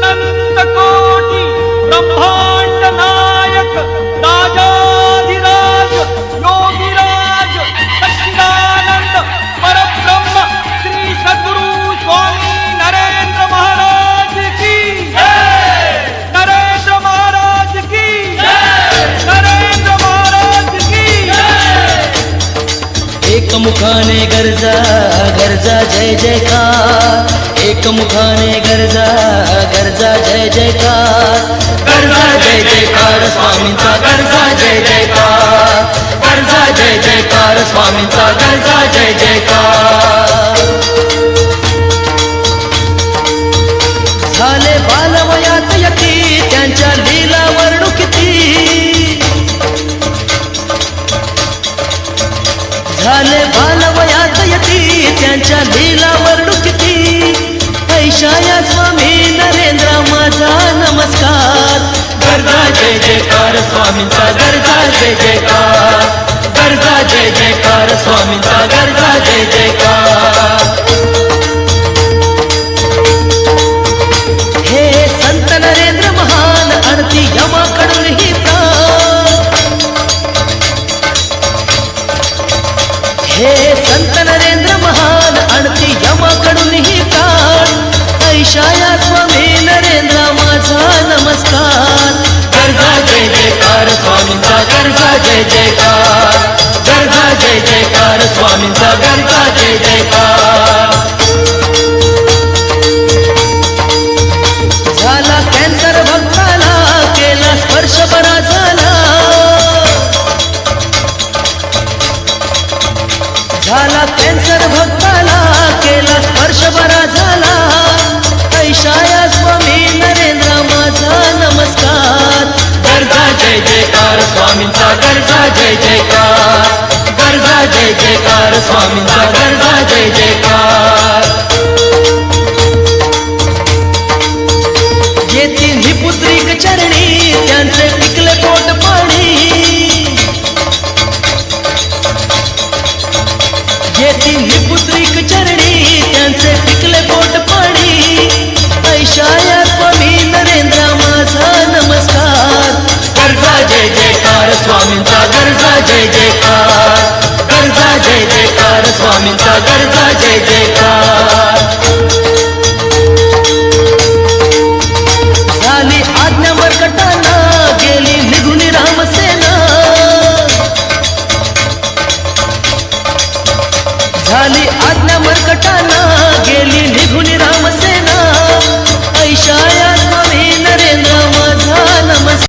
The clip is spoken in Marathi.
अनंत कोटी ब्रह्मांड नायक राजाधिराज योगीराज सच्चिदानंद परब्रह्म श्री सद्गुरु स्वामी नरेंद्र महाराज की नरेंद्र महाराज की नरेंद्र महाराज की एकमुखाने गरजा गरजा जय जयकार एकमुखाने गरजा गरजा जय जयकार गरजा जय जयकार स्वामींचा गरजा जय जयकार गरजा जय जयकार स्वामींचा गरजा जय जयकार झाले बालवयात यती त्यांच्या लीला वर्णू किती झाले बालवयात यती त्यांच्या लीला वर्णू किती ऐशाया स्वामी नरेंद्र माझा नमस्कार गरजा जय जयकार स्वामींचा गरजा जय जयकार गरजा जय जयकार स्वामींचा गरजा जय जयकार हे संत नरेंद्र महान आणती यमाकडून ही प्राण हे संत नरेंद्र महान आणती यमाकडून ही प्राण ऐशाया स्वामी नरेंद्र माझा नमस्कार गरजा जय जयकार स्वामींचा गरजा जय जयकार गरजा जय जयकार स्वामींचा गरजा जय जयकार झाला कॅन्सर भक्ताला केला स्पर्श बरा झाला झाला कॅन्सर भक्ताला केला स्पर्श बरा झाला ऐशाया स्वामी नरेंद्र माझा नमस्कार गरजा जय जयकार स्वामींचा गरजा जय जयकार गरजा जय जयकार स्वामींचा गरजा जय जयकार येती निपुत्रिक चरणी त्यांचे पिकले पोट पाणी येती निपुत्रिक चरणी त्यांचे पिकले पोट पाणी ऐशाया स्वामी नरेंद्र माझा नमस्कार गरजा जय जयकार स्वामींचा गरजा जय जयकार गरजा जय जयकार स्वामींचा